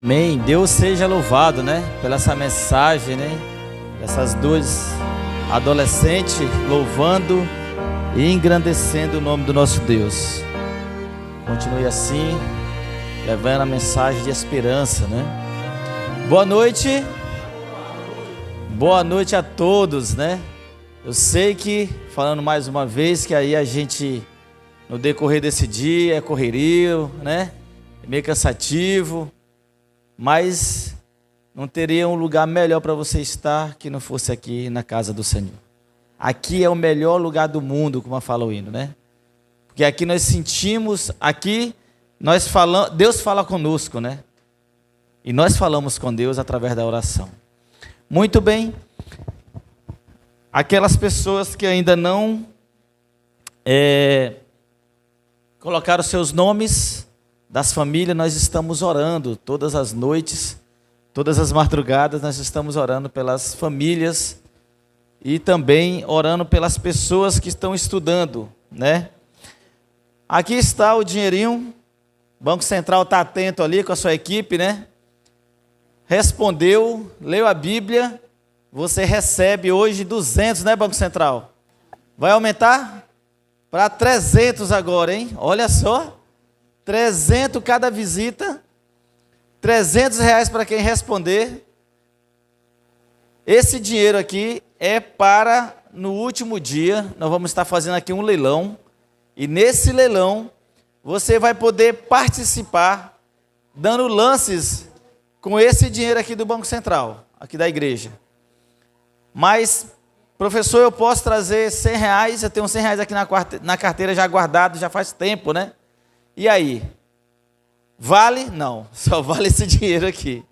Amém. Deus seja louvado, né? Pela essa mensagem, né? Essas duas adolescentes louvando e engrandecendo o nome do nosso Deus. Continue assim, levando a mensagem de esperança, né? Boa noite. Boa noite a todos, né? Eu sei que, falando mais uma vez, que aí a gente, no decorrer desse dia, é correrio, né? É meio cansativo. Mas não teria um lugar melhor para você estar que não fosse aqui na casa do Senhor. Aqui é o melhor lugar do mundo, como fala o hino, né? Porque aqui nós sentimos, aqui nós falamos, Deus fala conosco, né? E nós falamos com Deus através da oração. Muito bem. Aquelas pessoas que ainda não colocaram seus nomes das famílias, nós estamos orando todas as noites, todas as madrugadas, nós estamos orando pelas famílias e também orando pelas pessoas que estão estudando, né? Aqui está o dinheirinho, o Banco Central está atento ali com a sua equipe, né? Respondeu, leu a Bíblia, você recebe hoje 200, né, Banco Central? Vai aumentar para 300 agora, hein? Olha só. 300 cada visita, R$300 para quem responder. Esse dinheiro aqui é para, no último dia, nós vamos estar fazendo aqui um leilão, e nesse leilão, você vai poder participar, dando lances com esse dinheiro aqui do Banco Central, aqui da igreja. Mas, professor, eu posso trazer R$100, eu tenho R$100 aqui na carteira já guardado, já faz tempo, né? E aí? Vale? Não, só vale esse dinheiro aqui.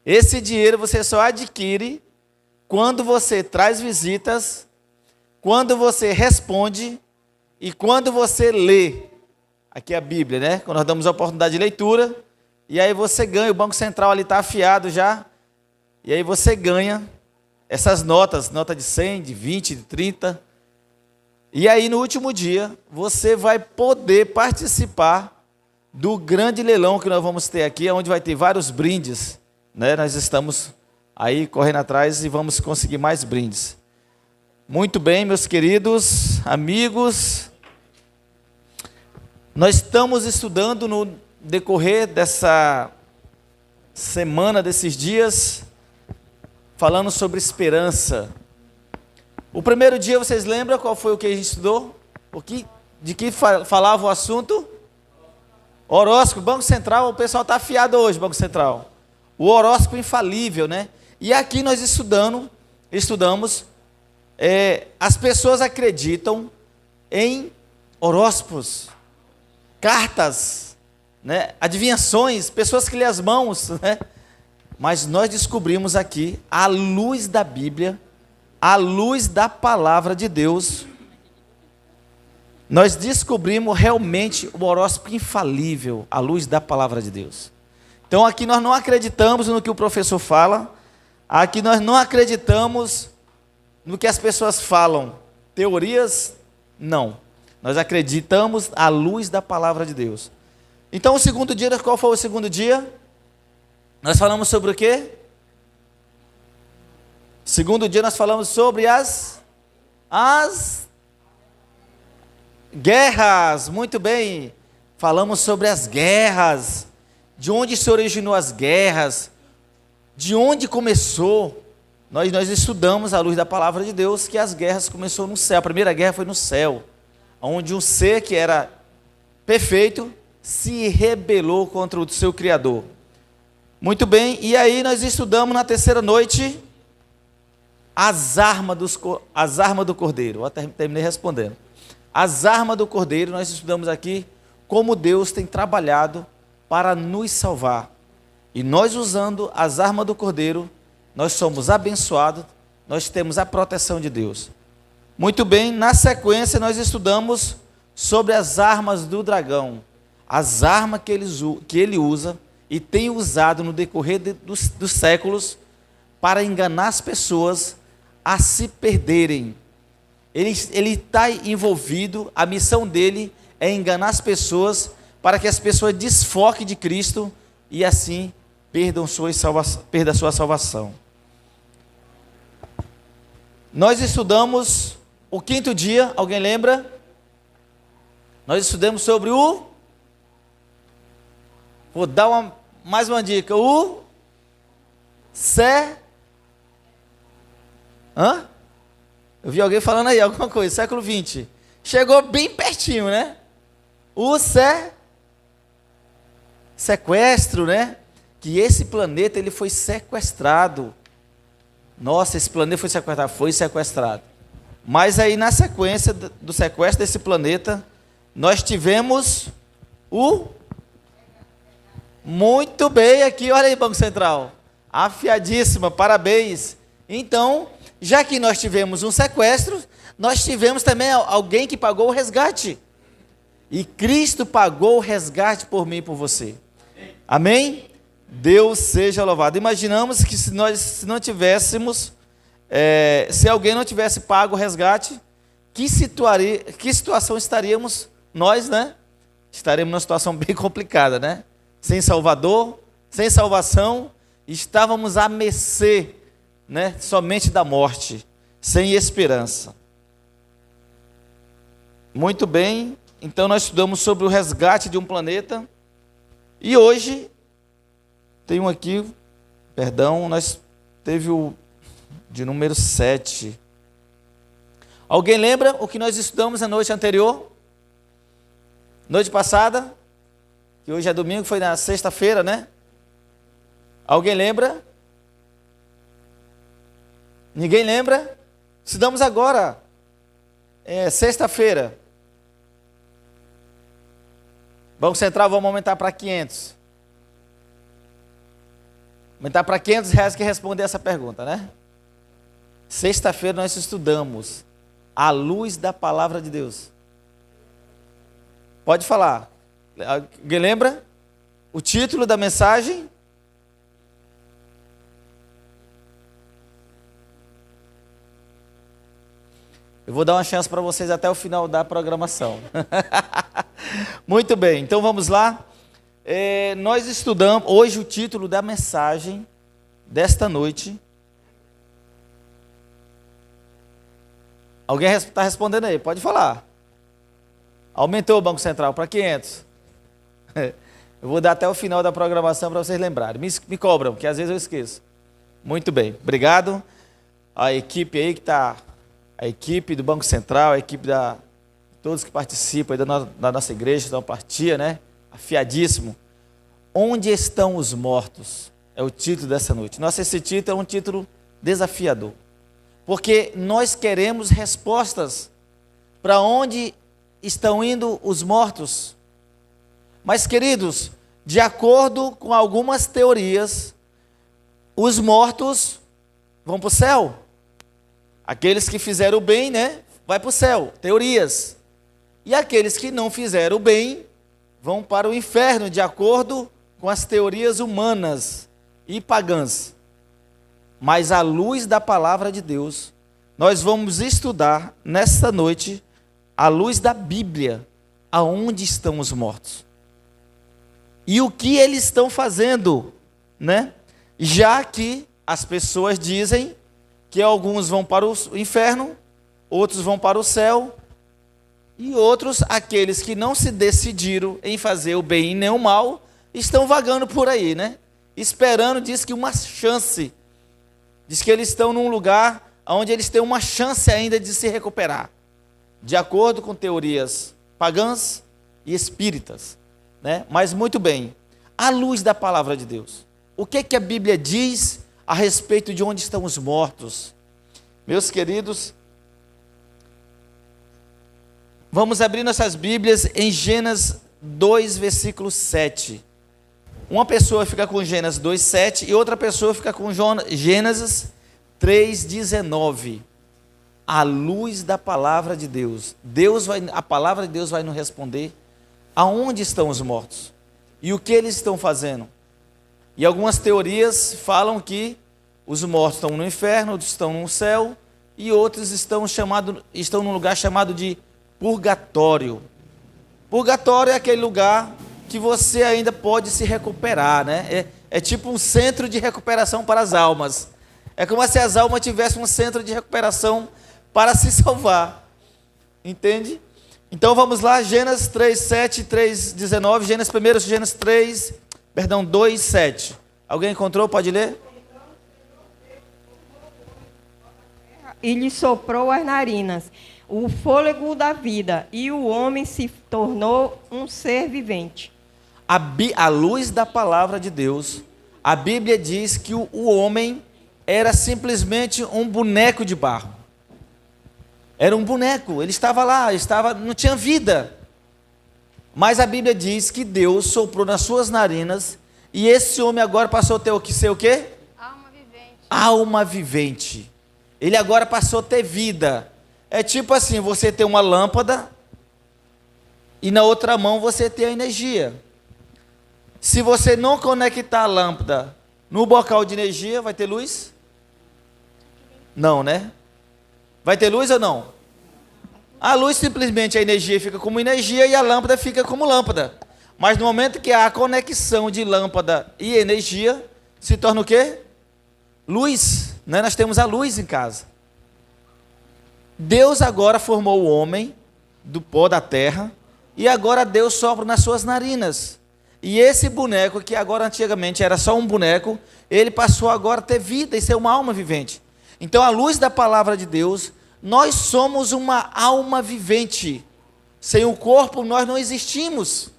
Esse dinheiro você só adquire quando você traz visitas, quando você responde e quando você lê. Aqui é a Bíblia, né? Quando nós damos a oportunidade de leitura, e aí você ganha, o Banco Central ali está afiado já, e aí você ganha essas notas, nota de 100, de 20, de 30. E aí, no último dia, você vai poder participar do grande leilão que nós vamos ter aqui, onde vai ter vários brindes, né? Nós estamos aí correndo atrás e vamos conseguir mais brindes. Muito bem, meus queridos amigos. Nós estamos estudando no decorrer dessa semana, desses dias, falando sobre esperança. O primeiro dia, vocês lembram qual foi o que a gente estudou? De que falava o assunto? Horóscopo, Banco Central, o pessoal está afiado hoje, Banco Central. O horóscopo infalível, né? E aqui nós estudamos, as pessoas acreditam em horóscopos, cartas, né? Adivinhações, pessoas que lêem as mãos, né? Mas nós descobrimos aqui, à luz da Bíblia, à luz da palavra de Deus, nós descobrimos realmente o horóscopo infalível, à luz da palavra de Deus. Então aqui nós não acreditamos no que o professor fala, aqui nós não acreditamos no que as pessoas falam, teorias, não. Nós acreditamos à luz da palavra de Deus. Então o segundo dia, qual foi o segundo dia? Nós falamos sobre o quê? Segundo dia nós falamos sobre as guerras, muito bem, falamos sobre as guerras, de onde se originou as guerras, de onde começou. Nós estudamos à luz da palavra de Deus que as guerras começaram no céu. A primeira guerra foi no céu, onde um ser que era perfeito se rebelou contra o seu Criador. Muito bem, e aí nós estudamos na terceira noite as armas do Cordeiro. Eu terminei respondendo. As armas do Cordeiro, nós estudamos aqui como Deus tem trabalhado para nos salvar. E nós, usando as armas do Cordeiro, nós somos abençoados, nós temos a proteção de Deus. Muito bem, na sequência nós estudamos sobre as armas do dragão. As armas que ele usa e tem usado no decorrer dos séculos para enganar as pessoas a se perderem. Ele está envolvido, a missão dele é enganar as pessoas para que as pessoas desfoquem de Cristo e assim perda a sua salvação. Nós estudamos o quinto dia, alguém lembra? Nós estudamos sobre vou dar mais uma dica, Eu vi alguém falando aí alguma coisa, século 20. Chegou bem pertinho, né? Sequestro, né? Que esse planeta ele foi sequestrado. Nossa, esse planeta foi sequestrado. Mas aí na sequência do sequestro desse planeta, nós tivemos muito bem aqui, olha aí, Banco Central. Afiadíssima, parabéns. Então, já que nós tivemos um sequestro, nós tivemos também alguém que pagou o resgate. E Cristo pagou o resgate por mim e por você. Amém? Deus seja louvado. Imaginamos que se alguém não tivesse pago o resgate, que situação estaríamos nós, né? Estaremos numa situação bem complicada, né? Sem Salvador, sem salvação, estávamos à mercê, né? Somente da morte, sem esperança. Muito bem, então nós estudamos sobre o resgate de um planeta, e hoje, nós teve o de número 7. Alguém lembra o que nós estudamos na noite anterior? Noite passada? Que hoje é domingo, foi na sexta-feira, né? Alguém lembra? Ninguém lembra? Estudamos agora. Sexta-feira. Banco Central, vamos aumentar para 500. Aumentar para R$500 que responder essa pergunta, né? Sexta-feira nós estudamos à luz da palavra de Deus. Pode falar. Alguém lembra? O título da mensagem? Eu vou dar uma chance para vocês até o final da programação. Muito bem, então vamos lá. Nós estudamos, hoje o título da mensagem desta noite. Alguém está respondendo aí, pode falar. Aumentou o Banco Central para 500. Eu vou dar até o final da programação para vocês lembrarem. Me cobram, que às vezes eu esqueço. Muito bem, obrigado. A equipe aí que está, a equipe do Banco Central, a equipe todos que participam aí da nossa igreja, da partia, né? Afiadíssimo. Onde estão os mortos? É o título dessa noite. Nossa, esse título é um título desafiador. Porque nós queremos respostas para onde estão indo os mortos. Mas, queridos, de acordo com algumas teorias, os mortos vão para o céu. Aqueles que fizeram o bem, né, vai para o céu. Teorias. E aqueles que não fizeram o bem vão para o inferno, de acordo com as teorias humanas e pagãs. Mas à luz da palavra de Deus, nós vamos estudar nesta noite, à luz da Bíblia, aonde estão os mortos. E o que eles estão fazendo, né? Já que as pessoas dizem que alguns vão para o inferno, outros vão para o céu, e outros, aqueles que não se decidiram em fazer o bem e nem o mal, estão vagando por aí, né? Esperando, diz que uma chance. Diz que eles estão num lugar onde eles têm uma chance ainda de se recuperar. De acordo com teorias pagãs e espíritas, né? Mas muito bem, à luz da palavra de Deus, o que a Bíblia diz a respeito de onde estão os mortos? Meus queridos, vamos abrir nossas Bíblias em Gênesis 2, versículo 7. Uma pessoa fica com Gênesis 2, 7 e outra pessoa fica com Gênesis 3, 19. À luz da palavra de Deus, a palavra de Deus vai nos responder aonde estão os mortos e o que eles estão fazendo. E algumas teorias falam que os mortos estão no inferno, outros estão no céu e outros estão num lugar chamado de purgatório. Purgatório é aquele lugar que você ainda pode se recuperar, né? É tipo um centro de recuperação para as almas. É como se as almas tivessem um centro de recuperação para se salvar. Entende? Então vamos lá, Gênesis 3, 7, 3, 19. Gênesis 2, 7. Alguém encontrou? Pode ler? E lhe soprou as narinas o fôlego da vida, e o homem se tornou um ser vivente. A luz da palavra de Deus, a Bíblia diz que o homem era simplesmente um boneco de barro. Era um boneco, ele estava lá, não tinha vida. Mas a Bíblia diz que Deus soprou nas suas narinas, e esse homem agora passou a ser o quê? Alma vivente. Alma vivente. Ele agora passou a ter vida. É tipo assim, você tem uma lâmpada e na outra mão você tem a energia. Se você não conectar a lâmpada no bocal de energia, vai ter luz? Não, né? Vai ter luz ou não? A luz simplesmente, a energia fica como energia e a lâmpada fica como lâmpada. Mas no momento que há a conexão de lâmpada e energia, se torna o quê? Luz, né? Nós temos a luz em casa. Deus agora formou o homem do pó da terra e agora Deus sopra nas suas narinas. E esse boneco, que agora antigamente era só um boneco, ele passou agora a ter vida e ser uma alma vivente. Então, à luz da palavra de Deus, nós somos uma alma vivente. Sem o corpo, nós não existimos.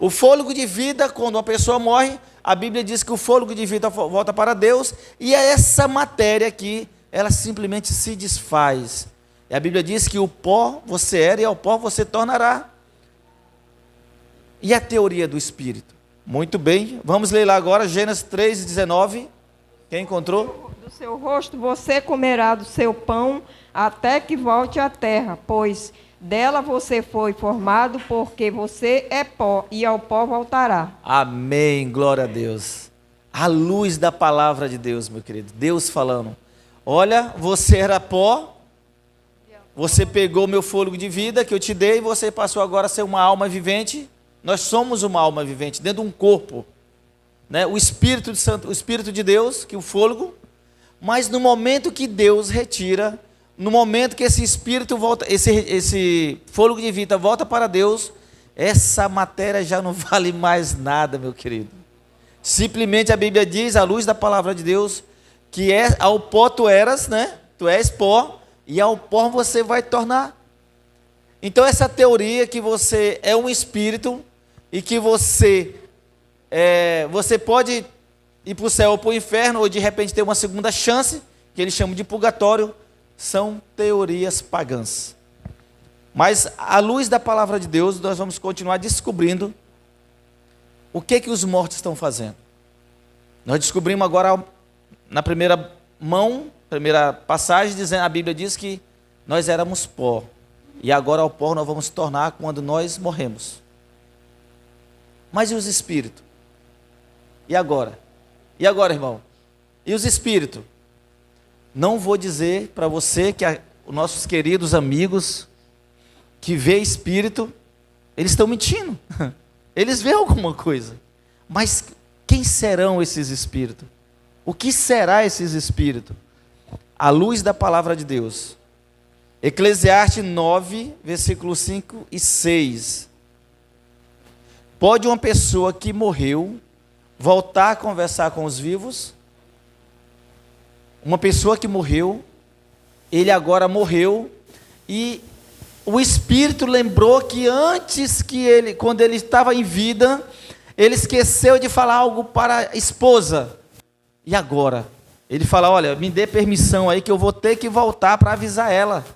O fôlego de vida, quando uma pessoa morre, a Bíblia diz que o fôlego de vida volta para Deus, e é essa matéria aqui, ela simplesmente se desfaz. E a Bíblia diz que o pó você era e ao pó você tornará. E a teoria do Espírito? Muito bem, vamos ler lá agora, Gênesis 3, 19. Quem encontrou? Do seu rosto você comerá do seu pão, até que volte à terra, pois dela você foi formado, porque você é pó, e ao pó voltará. Amém, glória a Deus. A luz da palavra de Deus, meu querido. Deus falando. Olha, você era pó, você pegou o meu fôlego de vida que eu te dei, e você passou agora a ser uma alma vivente. Nós somos uma alma vivente dentro de um corpo, né? O Espírito de Santo, o Espírito de Deus, que é o fôlego. Mas no momento que Deus retira, no momento que esse Espírito volta, esse fôlego de vida volta para Deus, essa matéria já não vale mais nada, meu querido. Simplesmente a Bíblia diz, à luz da palavra de Deus, que ao pó tu eras, né? Tu és pó, e ao pó você vai tornar. Então essa teoria que você é um espírito e que você pode ir para o céu ou para o inferno, ou de repente ter uma segunda chance, que eles chamam de purgatório, são teorias pagãs. Mas à luz da palavra de Deus, nós vamos continuar descobrindo o que os mortos estão fazendo. Nós descobrimos agora, na primeira passagem, a Bíblia diz que nós éramos pó. E agora ao pó nós vamos tornar quando nós morremos. Mas e os espíritos? E agora? E agora, irmão? E os espíritos? Não vou dizer para você que os nossos queridos amigos que vê espírito, eles estão mentindo. Eles veem alguma coisa. Mas quem serão esses espíritos? O que será esses espíritos? À luz da palavra de Deus. Eclesiastes 9, versículos 5 e 6. Pode uma pessoa que morreu voltar a conversar com os vivos? Uma pessoa que morreu, ele agora morreu, e o espírito lembrou que antes quando ele estava em vida, ele esqueceu de falar algo para a esposa. E agora? Ele fala, olha, me dê permissão aí que eu vou ter que voltar para avisar ela.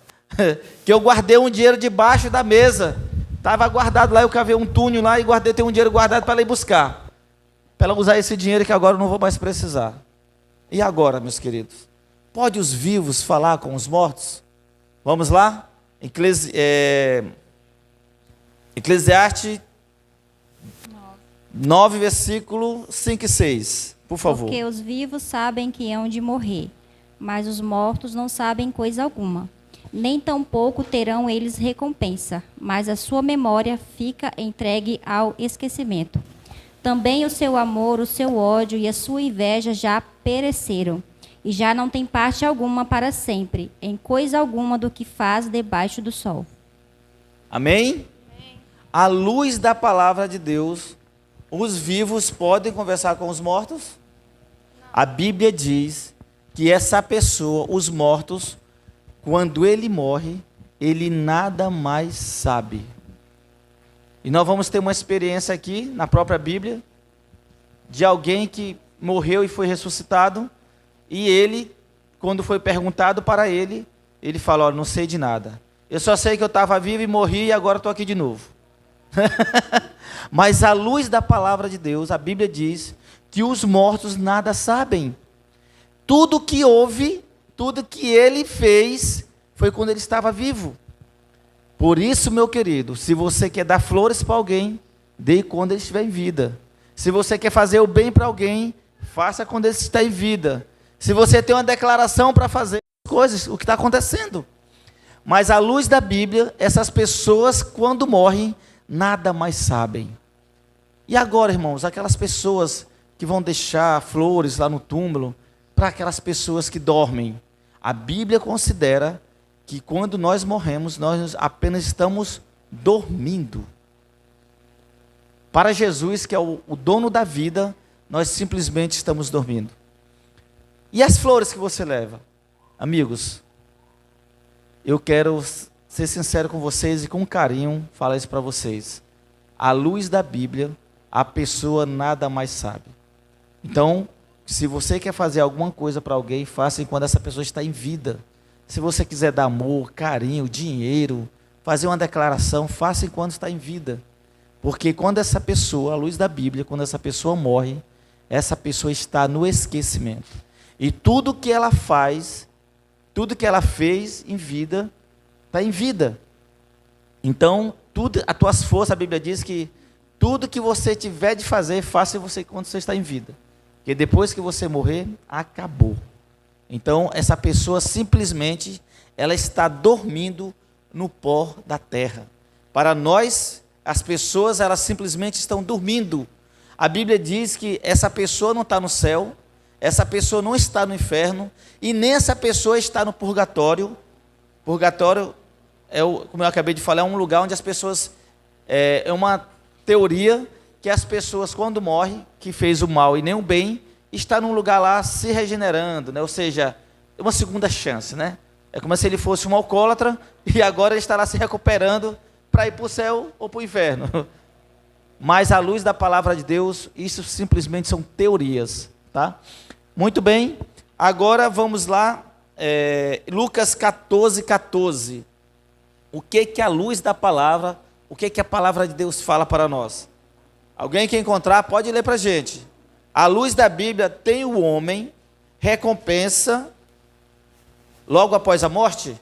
Que eu guardei um dinheiro debaixo da mesa. Estava guardado lá, eu cavei um túnel lá e tem um dinheiro guardado para ela ir buscar. Para ela usar esse dinheiro que agora eu não vou mais precisar. E agora, meus queridos? Pode os vivos falar com os mortos? Vamos lá? Eclesiastes 9, versículo 5 e 6. Por favor. Porque os vivos sabem que hão de morrer, mas os mortos não sabem coisa alguma. Nem tampouco terão eles recompensa, mas a sua memória fica entregue ao esquecimento. Também o seu amor, o seu ódio e a sua inveja já pereceram, e já não tem parte alguma para sempre, em coisa alguma do que faz debaixo do sol. Amém? À luz da palavra de Deus, os vivos podem conversar com os mortos? A Bíblia diz que essa pessoa, os mortos, quando ele morre, ele nada mais sabe. E nós vamos ter uma experiência aqui, na própria Bíblia, de alguém que morreu e foi ressuscitado, e ele, quando foi perguntado para ele, ele falou: "Olha, não sei de nada. Eu só sei que eu estava vivo e morri e agora estou aqui de novo." Mas à luz da palavra de Deus, a Bíblia diz que os mortos nada sabem. Tudo que houve, tudo que ele fez, foi quando ele estava vivo. Por isso, meu querido, se você quer dar flores para alguém, dê quando ele estiver em vida. Se você quer fazer o bem para alguém, faça quando ele está em vida. Se você tem uma declaração para fazer coisas, o que está acontecendo. Mas à luz da Bíblia, essas pessoas, quando morrem, nada mais sabem. E agora, irmãos, aquelas pessoas que vão deixar flores lá no túmulo, para aquelas pessoas que dormem. A Bíblia considera que quando nós morremos, nós apenas estamos dormindo. Para Jesus, que é o dono da vida, nós simplesmente estamos dormindo. E as flores que você leva? Amigos, eu quero ser sincero com vocês e com carinho falar isso para vocês. À luz da Bíblia, a pessoa nada mais sabe. Então, se você quer fazer alguma coisa para alguém, faça enquanto essa pessoa está em vida. Se você quiser dar amor, carinho, dinheiro, fazer uma declaração, faça enquanto está em vida. Porque quando essa pessoa, à luz da Bíblia, quando essa pessoa morre, essa pessoa está no esquecimento. E tudo que ela faz, tudo que ela fez em vida, está em vida. Então, tudo, as tuas forças, a Bíblia diz que tudo que você tiver de fazer, faça você quando você está em vida. Porque depois que você morrer, acabou. Então, essa pessoa simplesmente, ela está dormindo no pó da terra. Para nós, as pessoas, elas simplesmente estão dormindo. A Bíblia diz que essa pessoa não está no céu, essa pessoa não está no inferno, e nem essa pessoa está no purgatório. Purgatório, como eu acabei de falar, é um lugar onde as pessoas... É uma teoria que as pessoas, quando morrem, que fez o mal e nem o bem, está num lugar lá se regenerando, né? Ou seja, é uma segunda chance, né? É como se ele fosse um alcoólatra e agora ele está lá se recuperando para ir para o céu ou para o inferno. Mas à luz da palavra de Deus, isso simplesmente são teorias, tá? Muito bem, agora vamos lá, Lucas 14:14. O que a luz da palavra, o que a palavra de Deus fala para nós? Alguém que encontrar, pode ler para a gente. À luz da Bíblia, tem o homem recompensa logo após a morte?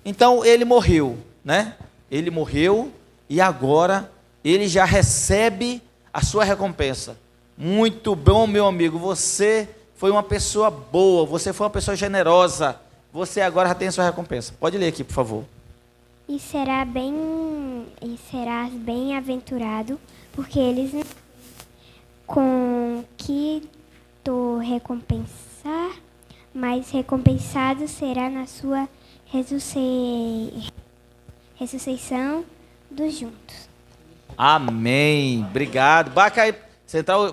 Então, ele morreu, né? Ele morreu e agora ele já recebe a sua recompensa. Muito bom, meu amigo, você foi uma pessoa boa, você foi uma pessoa generosa, você agora já tem a sua recompensa. Pode ler aqui, por favor. E serás bem-aventurado, porque eles com que tu recompensar, mas recompensado será na sua ressurreição dos juntos. Amém. Obrigado.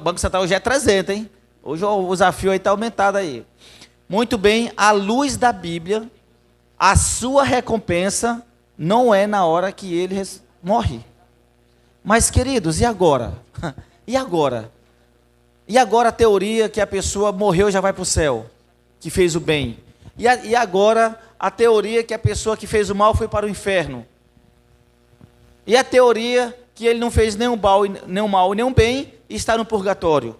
Banco Central hoje é 300, hein? Hoje o desafio aí está aumentado aí. Muito bem, à luz da Bíblia, a sua recompensa não é na hora que ele morre. Mas, queridos, e agora? E agora? E agora a teoria que a pessoa morreu e já vai para o céu, que fez o bem? E agora a teoria que a pessoa que fez o mal foi para o inferno? E a teoria que ele não fez nenhum mal e nenhum bem e está no purgatório?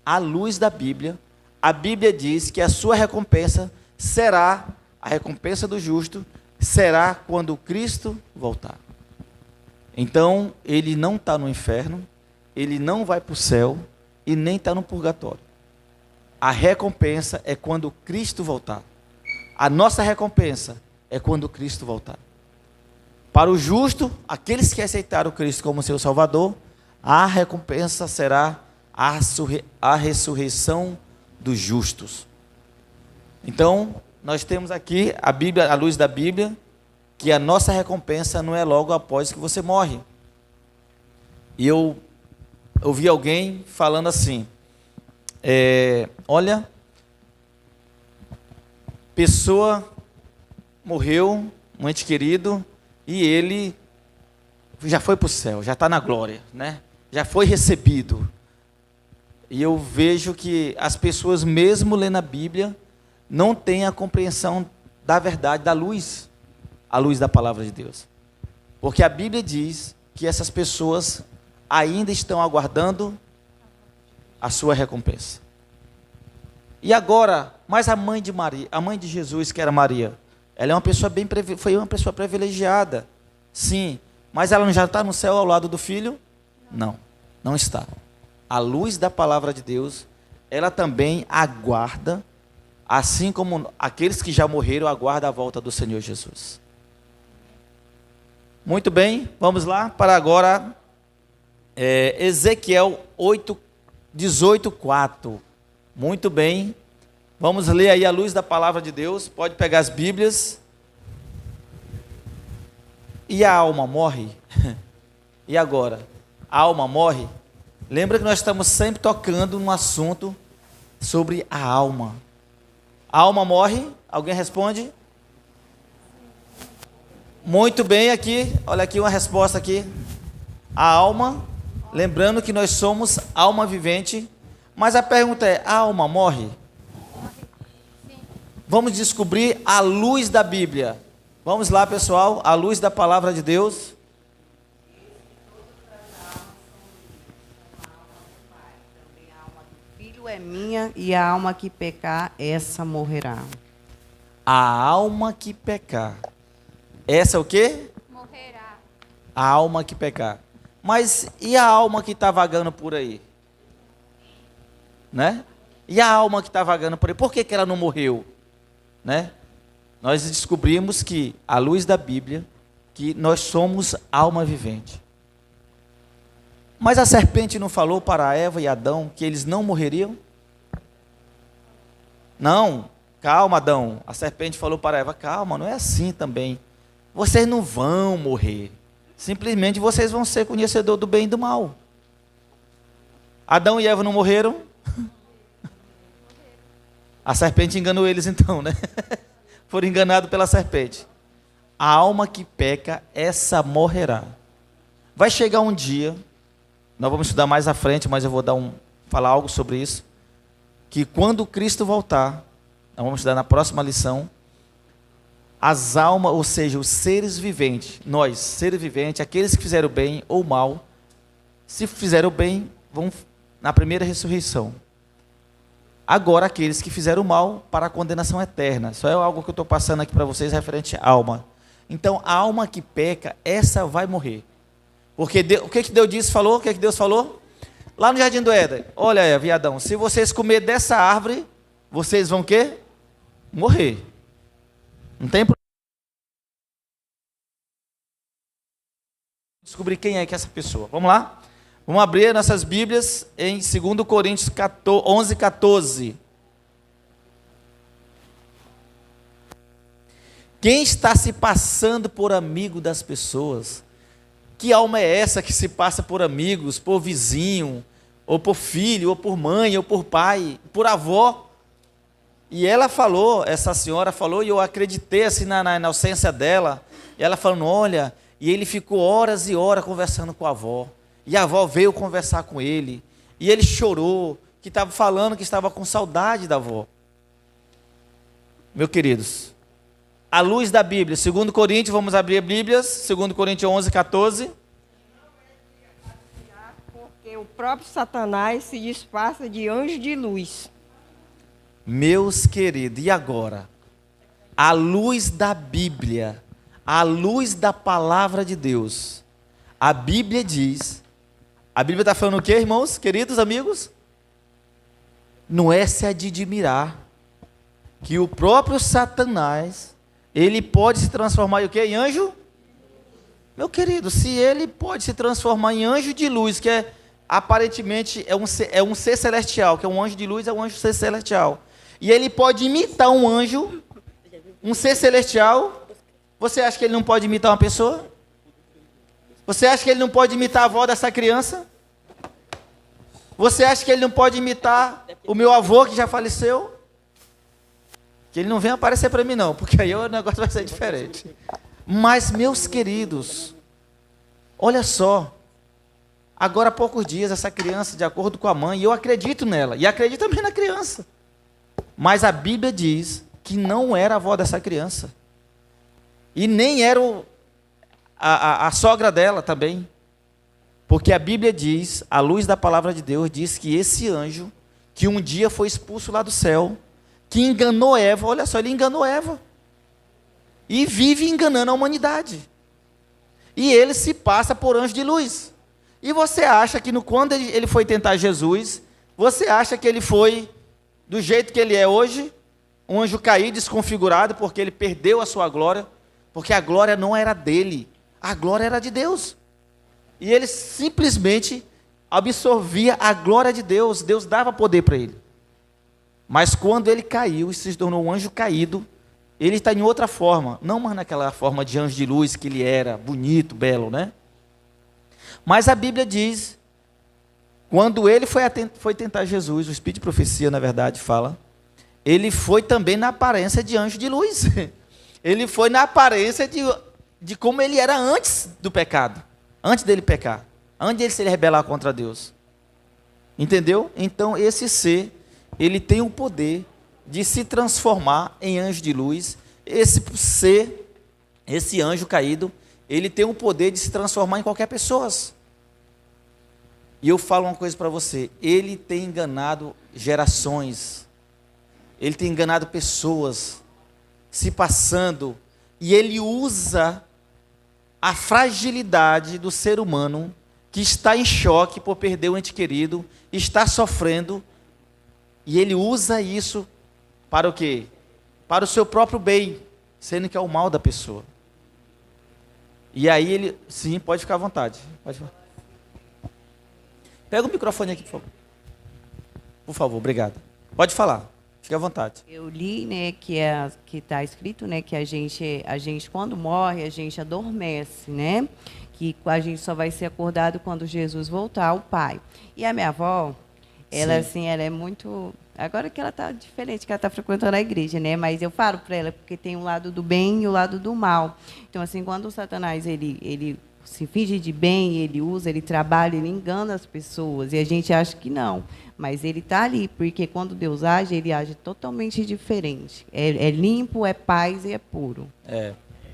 À luz da Bíblia, a Bíblia diz que a sua recompensa será, a recompensa do justo, será quando Cristo voltar. Então, ele não está no inferno, ele não vai para o céu e nem está no purgatório. A recompensa é quando Cristo voltar. A nossa recompensa é quando Cristo voltar. Para o justo, aqueles que aceitaram Cristo como seu Salvador, A recompensa será a ressurreição dos justos. Então, nós temos aqui a Bíblia, à luz da Bíblia, que a nossa recompensa não é logo após que você morre. E eu ouvi alguém falando assim, olha, pessoa morreu, um ente querido, e ele já foi para o céu, já está na glória, né? Já foi recebido. E eu vejo que as pessoas, mesmo lendo a Bíblia, não têm a compreensão da verdade, da luz, a luz da palavra de Deus. Porque a Bíblia diz que essas pessoas ainda estão aguardando a sua recompensa. E agora, mas a mãe de Maria, a mãe de Jesus, que era Maria, ela é uma pessoa foi uma pessoa privilegiada, sim, mas ela não já está no céu ao lado do filho? Não, não está. A luz da palavra de Deus, ela também aguarda, assim como aqueles que já morreram aguardam a volta do Senhor Jesus. Muito bem, vamos lá para agora Ezequiel 18:4. Muito bem, vamos ler aí a luz da palavra de Deus. Pode pegar as Bíblias. E a alma morre? E agora? A alma morre? Lembra que nós estamos sempre tocando num assunto sobre a alma. A alma morre? Alguém responde? Muito bem, aqui, olha aqui uma resposta aqui. A alma, lembrando que nós somos alma vivente, mas a pergunta é, a alma morre? Vamos descobrir a luz da Bíblia. Vamos lá, pessoal, a luz da palavra de Deus. É minha, e a alma que pecar, essa morrerá. A alma que pecar. Essa é o quê? Morrerá. A alma que pecar. Mas e a alma que está vagando por aí? Né? E a alma que está vagando por aí? Por que ela não morreu? Né? Nós descobrimos que, à luz da Bíblia, que nós somos alma vivente. Mas a serpente não falou para Eva e Adão que eles não morreriam? Não, calma, Adão. A serpente falou para Eva, calma, não é assim também. Vocês não vão morrer. Simplesmente vocês vão ser conhecedor do bem e do mal. Adão e Eva não morreram? A serpente enganou eles então, né? Foram enganados pela serpente. A alma que peca, essa morrerá. Vai chegar um dia, nós vamos estudar mais à frente, mas eu vou falar algo sobre isso, que quando Cristo voltar, nós vamos estudar na próxima lição, as almas, ou seja, os seres viventes, nós, seres viventes, aqueles que fizeram bem ou mal, se fizeram bem, vão na primeira ressurreição. Agora, aqueles que fizeram mal, para a condenação eterna. Isso é algo que eu estou passando aqui para vocês, referente à alma. Então, a alma que peca, essa vai morrer. Porque o que Deus disse, falou? O que Deus falou? Lá no Jardim do Éden. Olha, viadão, se vocês comerem dessa árvore, vocês vão o quê? Morrer. Não tem problema. Descobrir quem é que é essa pessoa. Vamos lá? Vamos abrir nossas Bíblias em 2 Coríntios 11:14. Quem está se passando por amigo das pessoas? Que alma é essa que se passa por amigos, por vizinho, ou por filho, ou por mãe, ou por pai, por avó? E ela falou, essa senhora falou, e eu acreditei assim na inocência dela. E ela falando, olha, e ele ficou horas e horas conversando com a avó. E a avó veio conversar com ele. E ele chorou, que estava falando que estava com saudade da avó. Meus queridos, à luz da Bíblia, 2 Coríntios, vamos abrir Bíblias, 2 Coríntios 11:14. Porque o próprio Satanás se disfarça de anjo de luz. Meus queridos, e agora? À luz da Bíblia, à luz da palavra de Deus, a Bíblia diz, a Bíblia está falando o quê, irmãos, queridos amigos? Não é se admirar que o próprio Satanás, ele pode se transformar em o quê? Em anjo? Meu querido, se ele pode se transformar em anjo de luz, que aparentemente é um ser celestial, que é um anjo de luz, é um anjo ser celestial, e ele pode imitar um anjo, um ser celestial, você acha que ele não pode imitar uma pessoa? Você acha que ele não pode imitar a avó dessa criança? Você acha que ele não pode imitar o meu avô que já faleceu? Que ele não vem aparecer para mim não, porque aí o negócio vai ser diferente. Mas, meus queridos, olha só, agora há poucos dias essa criança, de acordo com a mãe, e eu acredito nela, e acredito também na criança, mas a Bíblia diz que não era a avó dessa criança, e nem era a sogra dela também, porque a Bíblia diz, à luz da palavra de Deus, diz que esse anjo, que um dia foi expulso lá do céu, que enganou Eva, olha só, ele enganou Eva, e vive enganando a humanidade, e ele se passa por anjo de luz. E você acha que quando ele foi tentar Jesus, você acha que ele foi do jeito que ele é hoje, um anjo caído, desconfigurado, porque ele perdeu a sua glória, porque a glória não era dele, a glória era de Deus. E ele simplesmente absorvia a glória de Deus, Deus dava poder para ele. Mas quando ele caiu e se tornou um anjo caído, ele está em outra forma, não mais naquela forma de anjo de luz que ele era, bonito, belo, né? Mas a Bíblia diz, quando ele foi tentar Jesus, o Espírito de Profecia, na verdade, fala, ele foi também na aparência de anjo de luz. Ele foi na aparência de como ele era antes do pecado, antes dele pecar, antes dele se rebelar contra Deus. Entendeu? Então, esse ser, ele tem o poder de se transformar em anjo de luz. Esse ser, esse anjo caído, ele tem o poder de se transformar em qualquer pessoa. E eu falo uma coisa para você, ele tem enganado gerações, ele tem enganado pessoas, se passando, e ele usa a fragilidade do ser humano, que está em choque por perder o ente querido, está sofrendo, e ele usa isso para o quê? Para o seu próprio bem, sendo que é o mal da pessoa. E aí ele, sim, pode ficar à vontade. Pode falar. Pega o microfone aqui, por favor. Por favor, obrigado. Pode falar, fique à vontade. Eu li, né, que está escrito, né, que a gente quando morre, a gente adormece, né? Que a gente só vai ser acordado quando Jesus voltar ao Pai. E a minha avó, ela, assim, ela é muito... Agora que ela está diferente, que ela está frequentando a igreja, né? Mas eu falo para ela, porque tem um lado do bem e o lado do mal. Então, assim, quando o Satanás, ele se finge de bem, ele usa, ele trabalha, ele engana as pessoas, e a gente acha que não. Mas ele está ali, porque quando Deus age, ele age totalmente diferente. É limpo, é paz e é puro.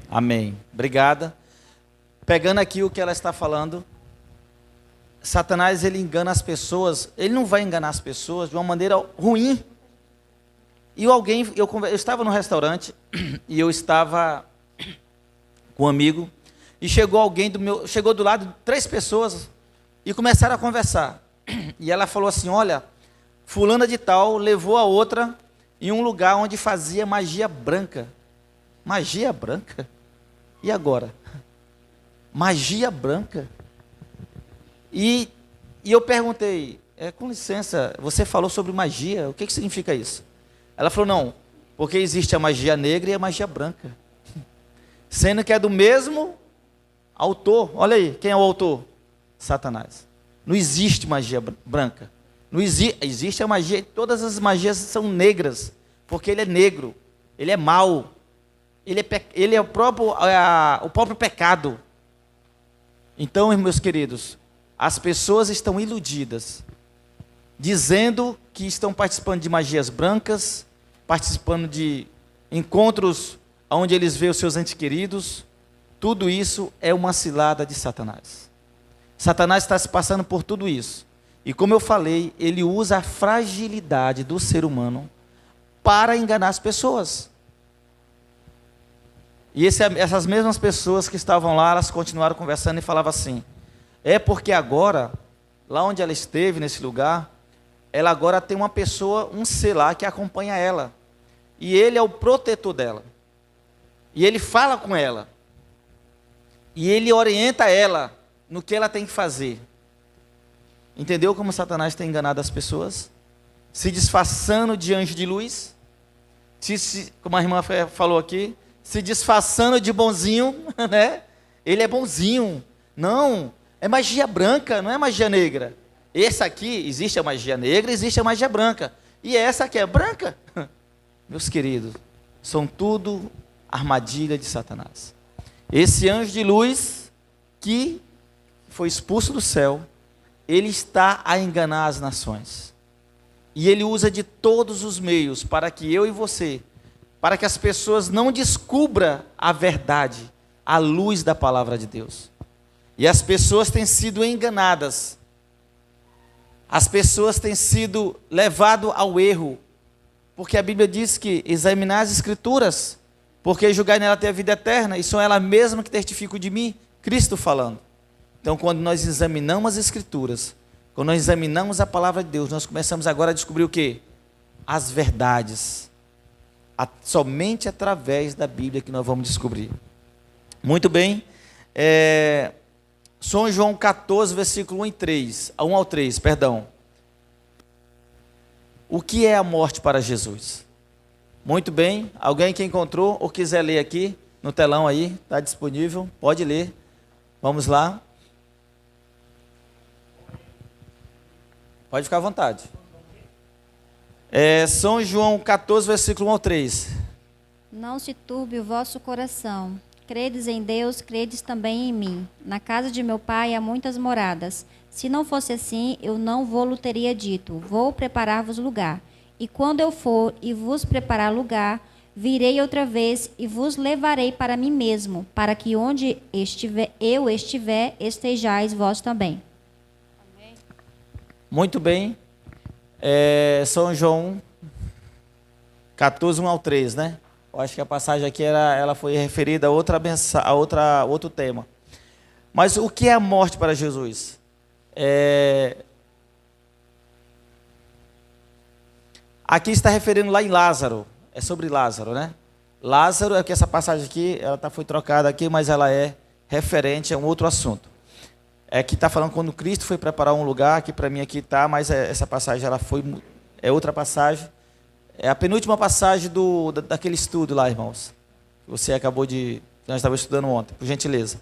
Amém. Obrigada. Pegando aqui o que ela está falando, Satanás, ele engana as pessoas, ele não vai enganar as pessoas de uma maneira ruim. E eu estava no restaurante, e eu estava com um amigo, e chegou do lado de 3 pessoas, e começaram a conversar. E ela falou assim, olha, fulana de tal levou a outra em um lugar onde fazia magia branca. Magia branca? E agora? Magia branca? E eu perguntei, com licença, você falou sobre magia, o que significa isso? Ela falou, não, porque existe a magia negra e a magia branca. Sendo que é do mesmo autor. Olha aí, quem é o autor? Satanás. Não existe magia branca. Não existe a magia, todas as magias são negras, porque ele é negro, ele é mau, ele é o próprio pecado. Então, meus queridos, as pessoas estão iludidas, dizendo que estão participando de magias brancas, participando de encontros onde eles veem os seus entes queridos. Tudo isso é uma cilada de Satanás. Satanás está se passando por tudo isso. E como eu falei, ele usa a fragilidade do ser humano para enganar as pessoas. E essas mesmas pessoas que estavam lá, elas continuaram conversando e falavam assim, é porque agora, lá onde ela esteve, nesse lugar, ela agora tem uma pessoa, um ser lá que acompanha ela. E ele é o protetor dela. E ele fala com ela. e ele orienta ela no que ela tem que fazer. Entendeu como Satanás tem enganado as pessoas? Se disfarçando de anjo de luz, como a irmã falou aqui, se disfarçando de bonzinho, né? Ele é bonzinho. Não, é magia branca, não é magia negra. Essa aqui, existe a magia negra, existe a magia branca. E essa aqui é branca? Meus queridos, são tudo armadilha de Satanás. Esse anjo de luz que foi expulso do céu, ele está a enganar as nações. E ele usa de todos os meios para que eu e você, para que as pessoas não descubram a verdade, a luz da palavra de Deus. E as pessoas têm sido enganadas. As pessoas têm sido levadas ao erro. Porque a Bíblia diz que examinar as Escrituras, porque julgar nela ter a vida eterna, e são ela mesma que testificam de mim, Cristo falando. Então, quando nós examinamos as Escrituras, quando nós examinamos a palavra de Deus, nós começamos agora a descobrir o quê? As verdades. Somente através da Bíblia que nós vamos descobrir. Muito bem. São João 14, versículo 1 ao 3, perdão. O que é a morte para Jesus? Muito bem. Alguém que encontrou ou quiser ler aqui, no telão aí, está disponível, pode ler. Vamos lá. Pode ficar à vontade. São João 14, versículo 1 ao 3. Não se turbe o vosso coração. Credes em Deus, credes também em mim. Na casa de meu pai há muitas moradas. Se não fosse assim, eu não vou-lo teria dito. Vou preparar-vos lugar. E quando eu for e vos preparar lugar, virei outra vez e vos levarei para mim mesmo, para que onde eu estiver, estejais vós também. Muito bem. São João 14, 1 ao 3, né? Eu acho que a passagem aqui ela foi referida a outro tema. Mas o que é a morte para Jesus? Aqui está referindo lá em Lázaro. É sobre Lázaro, né? Lázaro, que essa passagem aqui, foi trocada aqui, mas ela é referente a um outro assunto. Que está falando quando Cristo foi preparar um lugar, que para mim aqui está, mas essa passagem é outra passagem. É a penúltima passagem daquele estudo lá, irmãos. Você acabou de... Nós estávamos estudando ontem, por gentileza.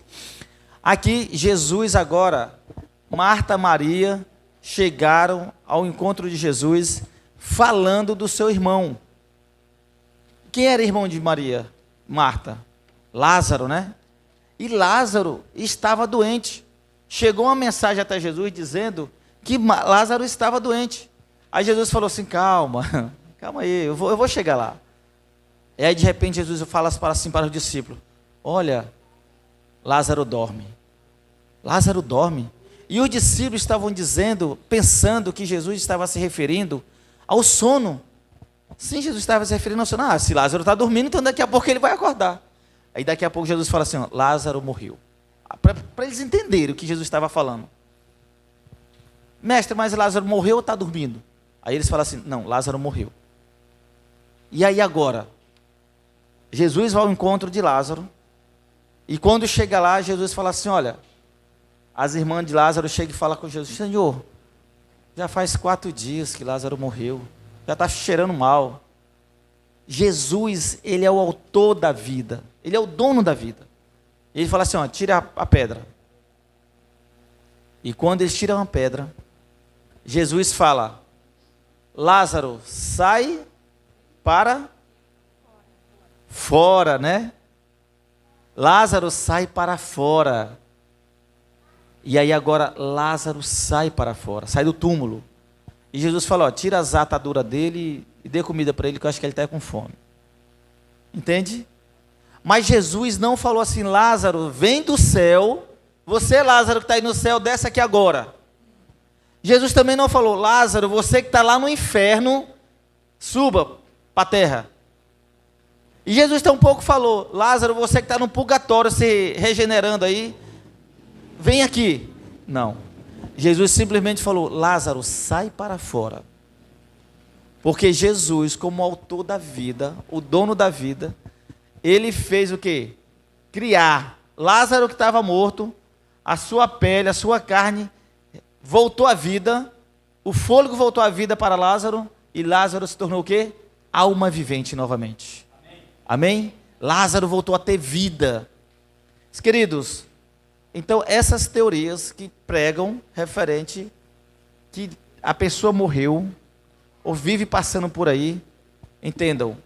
Aqui, Jesus agora, Marta e Maria chegaram ao encontro de Jesus falando do seu irmão. Quem era irmão de Maria? Marta. Lázaro, né? E Lázaro estava doente. Chegou uma mensagem até Jesus dizendo que Lázaro estava doente. Aí Jesus falou assim, calma aí, eu vou chegar lá. E aí de repente Jesus fala assim para os discípulos, olha, Lázaro dorme. Lázaro dorme. E os discípulos estavam pensando que Jesus estava se referindo ao sono. Sim, Jesus estava se referindo ao sono. Se Lázaro está dormindo, então daqui a pouco ele vai acordar. Aí daqui a pouco Jesus fala assim, Lázaro morreu. Para eles entenderem o que Jesus estava falando. Mestre, mas Lázaro morreu ou está dormindo? Aí eles falam assim, não, Lázaro morreu. E aí agora? Jesus vai ao encontro de Lázaro. E quando chega lá, Jesus fala assim, olha, as irmãs de Lázaro chegam e falam com Jesus, Senhor, já faz 4 dias que Lázaro morreu. Já está cheirando mal. Jesus, ele é o autor da vida. Ele é o dono da vida. E ele fala assim, tira a pedra. E quando eles tiram a pedra, Jesus fala, Lázaro, sai para fora, né? Lázaro, sai para fora. E aí agora Lázaro sai para fora, sai do túmulo. E Jesus fala, tira as ataduras dele e dê comida para ele, que eu acho que ele está com fome. Entende? Mas Jesus não falou assim, Lázaro, vem do céu, você Lázaro que está aí no céu, desce aqui agora. Jesus também não falou, Lázaro, você que está lá no inferno, suba para a terra. E Jesus tampouco falou, Lázaro, você que está no purgatório se regenerando aí, vem aqui. Não. Jesus simplesmente falou, Lázaro, sai para fora. Porque Jesus, como autor da vida, o dono da vida, ele fez o quê? Criar Lázaro que estava morto, a sua pele, a sua carne voltou à vida, o fôlego voltou à vida para Lázaro, e Lázaro se tornou o quê? Alma vivente novamente. Amém? Lázaro voltou a ter vida. Queridos, então essas teorias que pregam referente que a pessoa morreu ou vive passando por aí, entendam,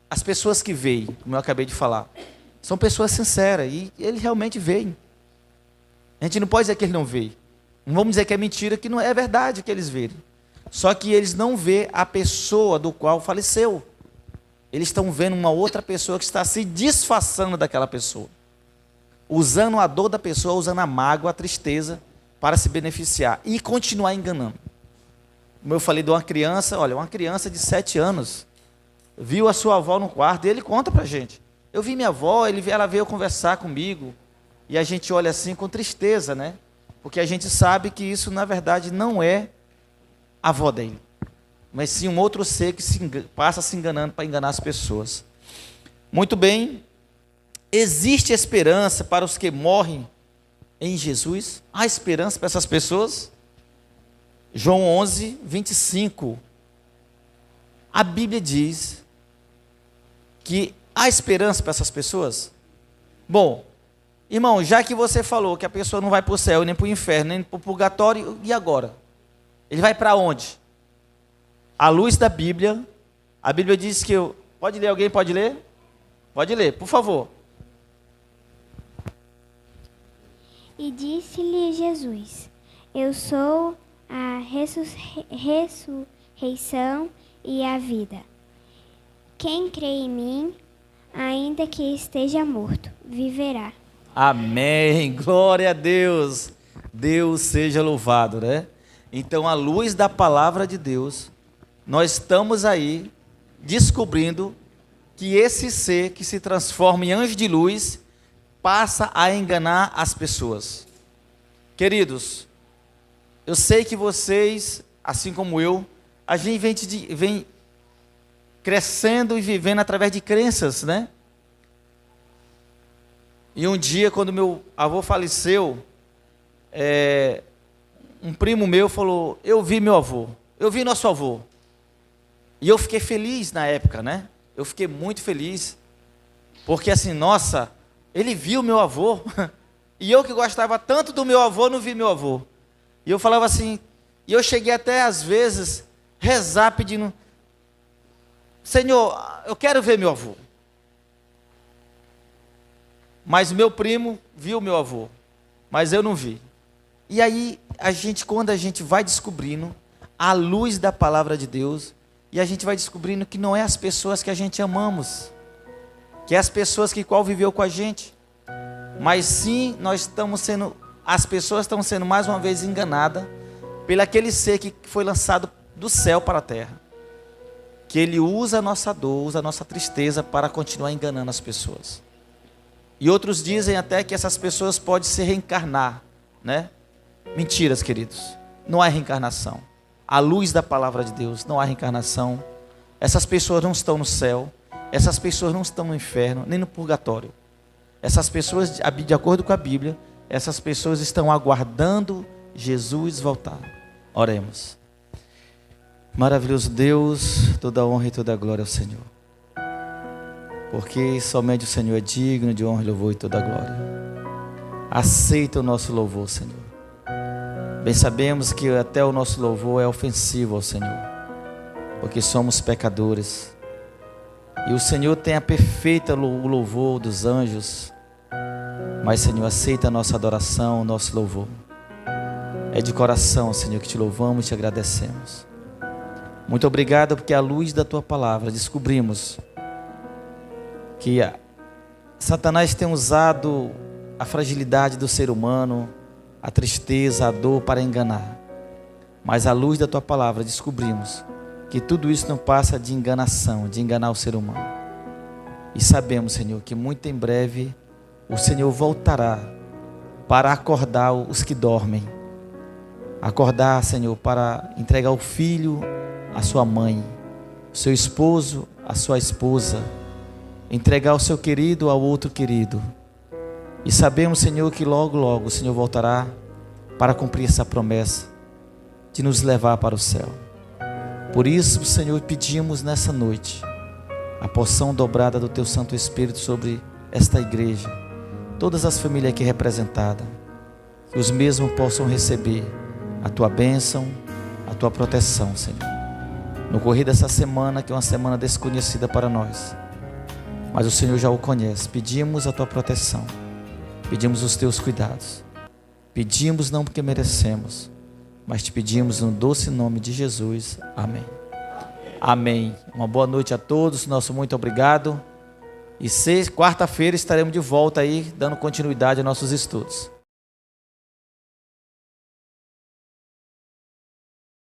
as pessoas que veem, como eu acabei de falar, são pessoas sinceras e eles realmente veem. A gente não pode dizer que eles não veem. Não vamos dizer que é mentira, que não é verdade que eles veem. Só que eles não veem a pessoa do qual faleceu. Eles estão vendo uma outra pessoa que está se disfarçando daquela pessoa. Usando a dor da pessoa, usando a mágoa, a tristeza, para se beneficiar. E continuar enganando. Como eu falei de uma criança, olha, uma criança de 7 anos, viu a sua avó no quarto, e ele conta pra gente. Eu vi minha avó, ela veio conversar comigo, e a gente olha assim com tristeza, né? Porque a gente sabe que isso, na verdade, não é a avó dele, mas sim um outro ser que passa se enganando para enganar as pessoas. Muito bem, existe esperança para os que morrem em Jesus? Há esperança para essas pessoas? João 11, 25. A Bíblia diz que há esperança para essas pessoas? Bom, irmão, já que você falou que a pessoa não vai para o céu, nem para o inferno, nem para o purgatório, e agora? Ele vai para onde? À luz da Bíblia, a Bíblia diz que... Pode ler, alguém pode ler? Pode ler, por favor. E disse-lhe Jesus: Eu sou a ressurreição e a vida. Quem crê em mim, ainda que esteja morto, viverá. Amém, glória a Deus. Deus seja louvado, né? Então, à luz da palavra de Deus, nós estamos aí descobrindo que esse ser que se transforma em anjo de luz passa a enganar as pessoas. Queridos, eu sei que vocês, assim como eu, a gente vem crescendo e vivendo através de crenças, né? E um dia, quando meu avô faleceu, um primo meu falou: eu vi meu avô, eu vi nosso avô. E eu fiquei feliz na época, né? Eu fiquei muito feliz, porque assim, nossa, ele viu meu avô, e eu que gostava tanto do meu avô, não vi meu avô. E eu falava assim, e eu cheguei até às vezes rezar pedindo: Senhor, eu quero ver meu avô. Mas meu primo viu meu avô, mas eu não vi. E aí, quando a gente vai descobrindo a luz da palavra de Deus, e a gente vai descobrindo que não é as pessoas que a gente amamos, que é as pessoas que qual viveu com a gente, mas sim as pessoas estão sendo mais uma vez enganadas pelo aquele ser que foi lançado do céu para a terra, que ele usa a nossa dor, usa a nossa tristeza para continuar enganando as pessoas. E outros dizem até que essas pessoas podem se reencarnar, né? Mentiras, queridos. Não há reencarnação. À luz da palavra de Deus, não há reencarnação. Essas pessoas não estão no céu. Essas pessoas não estão no inferno, nem no purgatório. Essas pessoas, de acordo com a Bíblia, essas pessoas estão aguardando Jesus voltar. Oremos. Maravilhoso Deus, toda honra e toda glória ao Senhor. Porque somente o Senhor é digno de honra, louvor e toda glória. Aceita o nosso louvor, Senhor. Bem sabemos que até o nosso louvor é ofensivo ao Senhor, porque somos pecadores. E o Senhor tem a perfeita louvor dos anjos. Mas, Senhor, aceita a nossa adoração, o nosso louvor. É de coração, Senhor, que te louvamos e te agradecemos. Muito obrigado, porque à luz da tua palavra descobrimos que Satanás tem usado a fragilidade do ser humano, a tristeza, a dor para enganar. Mas à luz da tua palavra descobrimos que tudo isso não passa de enganação, de enganar o ser humano. E sabemos, Senhor, que muito em breve o Senhor voltará para acordar os que dormem. Acordar, Senhor, para entregar o filho à sua mãe, o seu esposo à sua esposa, entregar o seu querido ao outro querido, E sabemos, Senhor, que logo, logo o Senhor voltará para cumprir essa promessa de nos levar para o céu. Por isso, Senhor, pedimos nessa noite a porção dobrada do Teu Santo Espírito sobre esta igreja, todas as famílias aqui representadas, que os mesmos possam receber a Tua bênção, a Tua proteção, Senhor. No correr dessa semana, que é uma semana desconhecida para nós, mas o Senhor já o conhece, pedimos a Tua proteção, pedimos os Teus cuidados, pedimos não porque merecemos, mas te pedimos no doce nome de Jesus. Amém. Amém. Uma boa noite a todos, nosso muito obrigado. E quarta-feira estaremos de volta aí, dando continuidade aos nossos estudos.